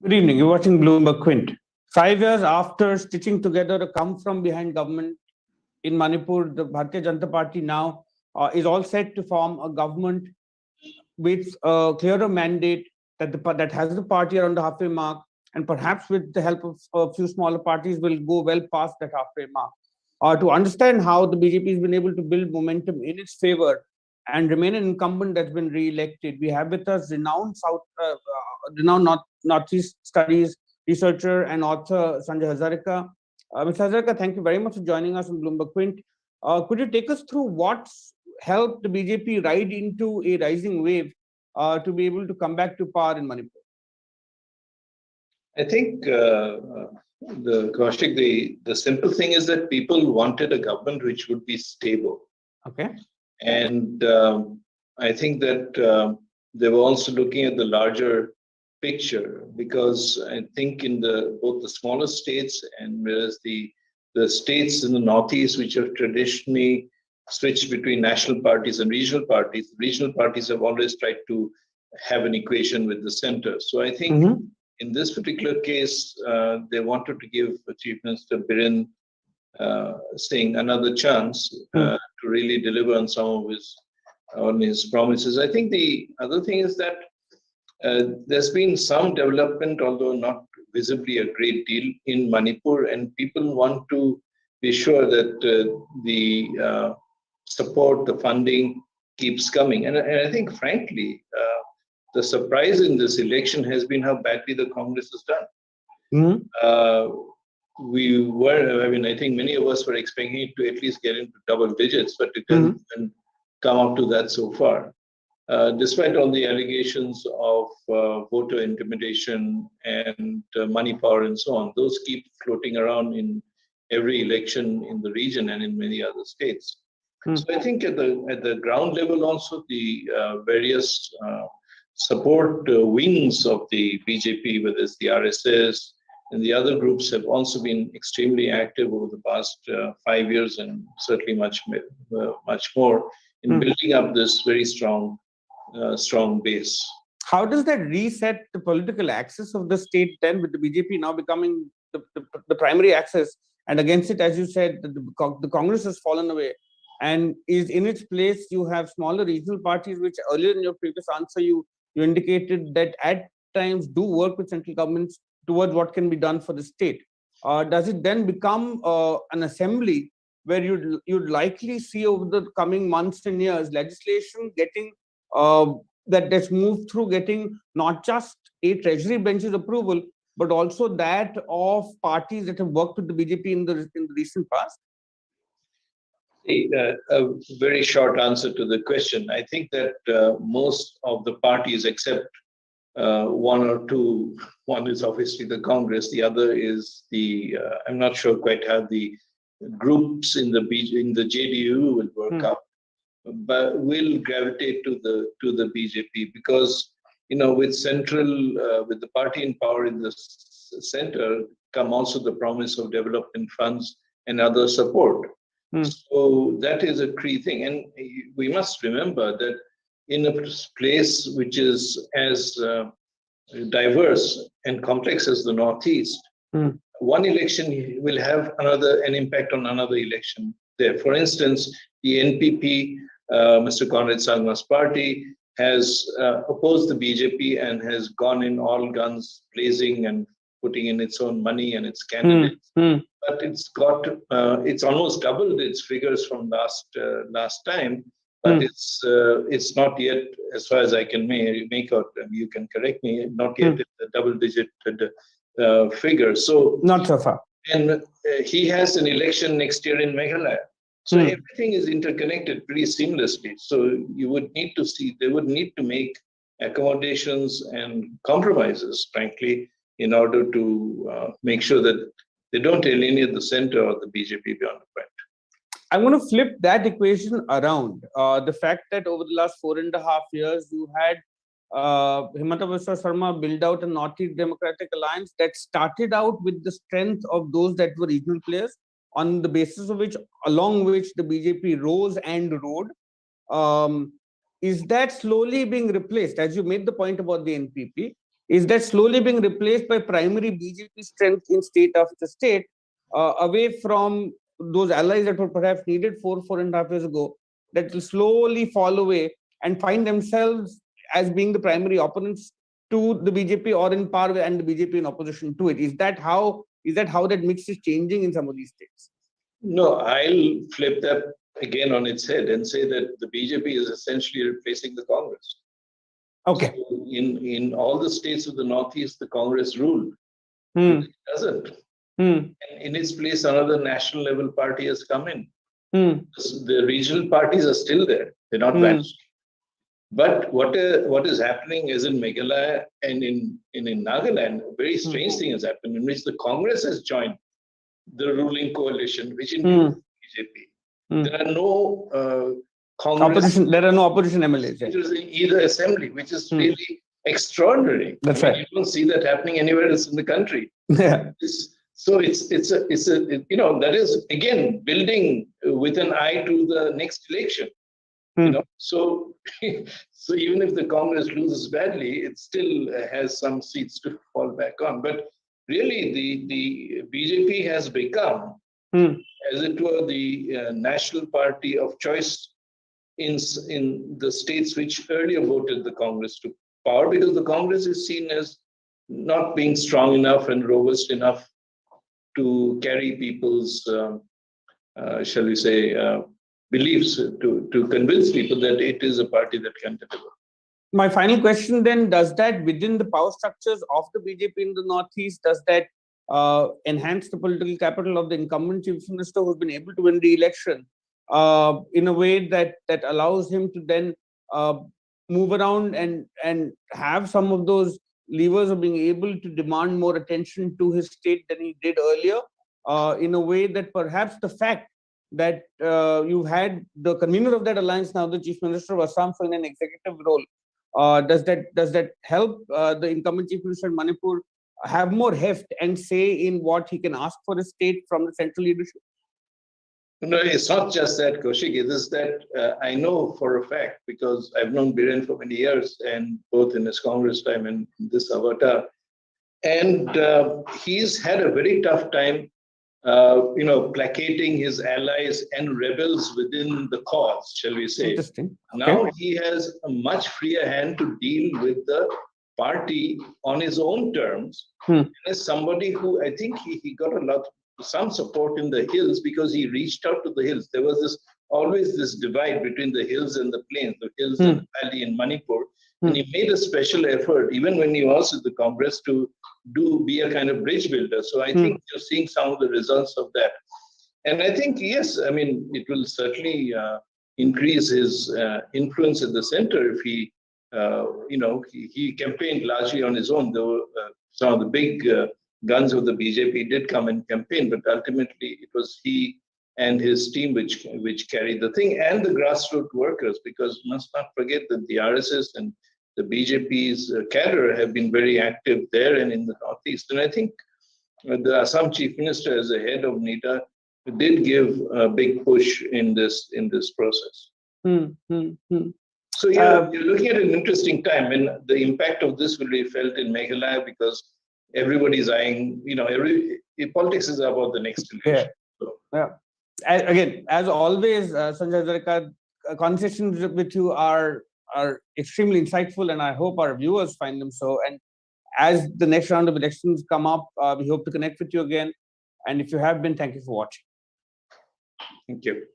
Good evening. You're watching BloombergQuint. 5 years after stitching together a come-from-behind government in Manipur, the Bharatiya Janata Party now is all set to form a government with a clearer mandate that has the party around the halfway mark, and perhaps with the help of a few smaller parties will go well past that halfway mark. To understand how the BJP has been able to build momentum in its favor and remain an incumbent that's been re-elected, we have with us renowned Northeast Studies researcher and author Sanjoy Hazarika. Mr. Hazarika, thank you very much for joining us on BloombergQuint. Could you take us through what's helped the BJP ride into a rising wave to be able to come back to power in Manipur? I think, Kaushik, the simple thing is that people wanted a government which would be stable. Okay. And I think that they were also looking at the larger picture, because I think in both the smaller states and whereas the states in the Northeast, which have traditionally switched between national parties and regional parties have always tried to have an equation with the center. So I think in this particular case, they wanted to give Chief Minister Biren Singh another chance to really deliver on some of his promises. I think the other thing is that there's been some development, although not visibly a great deal, in Manipur, and people want to be sure that the support, the funding keeps coming. And I think, frankly, the surprise in this election has been how badly the Congress has done. I think many of us were expecting it to at least get into double digits, but it hasn't come up to that so far. Despite all the allegations of voter intimidation and money power and so on, those keep floating around in every election in the region and in many other states. So I think at the ground level also, the various support wings of the BJP, whether it's the RSS and the other groups, have also been extremely active over the past 5 years, and certainly much more in building up this very strong base. How does that reset the political axis of the state then, with the BJP now becoming the primary axis, and against it, as you said, the Congress has fallen away, and is in its place you have smaller regional parties, which earlier in your previous answer you indicated that at times do work with central governments towards what can be done for the state. Does it then become an assembly where you'd likely see over the coming months and years legislation getting that's moved through, getting not just a treasury bench's approval, but also that of parties that have worked with the BJP in the recent past? A very short answer to the question. I think that most of the parties, except one or two, one is obviously the Congress, the other is I'm not sure quite how the groups in the JDU will work out, but will gravitate to the BJP, because with the party in power in the center come also the promise of development funds and other support. So that is a key thing, and we must remember that in a place which is as diverse and complex as the Northeast, one election will have an impact on another election there. For instance, the NPP, Mr. Conrad Sangma's party, has opposed the BJP and has gone in all guns blazing and putting in its own money and its candidates. But it's almost doubled its figures from last time. But it's not yet, as far as I can make out, you can correct me, not yet a double-digit figure. So not so far. And he has an election next year in Meghalaya. So everything is interconnected pretty seamlessly. So they would need to make accommodations and compromises, frankly, in order to make sure that they don't alienate the center or the BJP beyond a point. I'm going to flip that equation around. The fact that over the last 4.5 years, you had Himanta Biswa Sarma build out a Northeast Democratic Alliance that started out with the strength of those that were regional players, on the basis of along which the BJP rose and rode. Is that slowly being replaced? As you made the point about the NPP, is that slowly being replaced by primary BJP strength in state after state, away from those allies that were perhaps needed 4.5 years ago, that will slowly fall away and find themselves as being the primary opponents to the BJP or in par with, and the BJP in opposition to it. Is that how that mix is changing in some of these states? No, I'll flip that again on its head and say that the BJP is essentially replacing the Congress. Okay. So in all the states of the Northeast, the Congress ruled. Hmm. It doesn't. Hmm. And in its place, another national level party has come in. Hmm. The regional parties are still there. They're not vanished. But what is happening is in Meghalaya and in Nagaland, a very strange thing has happened in which the Congress has joined the ruling coalition, which includes BJP. There are no Congress. There are no opposition MLAs. In either assembly, which is really extraordinary. That's right. You don't see that happening anywhere else in the country. Yeah. So it's that is again building with an eye to the next election. So even if the Congress loses badly, it still has some seats to fall back on. But really, the BJP has become, as it were, the national party of choice in the states which earlier voted the Congress to power, because the Congress is seen as not being strong enough and robust enough to carry people's, shall we say, beliefs, to convince people that it is a party that can deliver. My final question then, does that within the power structures of the BJP in the Northeast, does that enhance the political capital of the incumbent chief minister who's been able to win the election in a way that allows him to then move around and have some of those levers of being able to demand more attention to his state than he did earlier, in a way that perhaps the fact that you've had the convener of that alliance now, the chief minister of Assam, so in an executive role, does that help the incumbent chief minister in Manipur have more heft and say in what he can ask for the state from the central leadership? No, it's not just that, Kaushik. It is that I know for a fact, because I've known Biren for many years, and both in his Congress time and this avatar, and he's had a very tough time placating his allies and rebels within the cause, shall we say. Interesting. Okay. Now he has a much freer hand to deal with the party on his own terms. And as somebody who, I think he got some support in the hills, because he reached out to the hills. There was always this divide between the hills and the plains, the hills and the valley in Manipur. And he made a special effort, even when he was at the Congress, to be a kind of bridge builder. So I think you're seeing some of the results of that. And I think, yes, I mean, it will certainly increase his influence at the center if he campaigned largely on his own. Though some of the big guns of the BJP did come and campaign, but ultimately it was he and his team which carried the thing, and the grassroots workers, because must not forget that the RSS and the BJP's cadre have been very active there and in the Northeast. And I think the Assam Chief Minister, as the head of NIDA, did give a big push in this process. So yeah, you're looking at an interesting time, and the impact of this will be felt in Meghalaya, because everybody's eyeing, politics is about the next election. Yeah. Again, as always, Sanjoy Hazarika, conversations with you are extremely insightful, and I hope our viewers find them so. And as the next round of elections come up, we hope to connect with you again. And if you have been, thank you for watching. Thank you.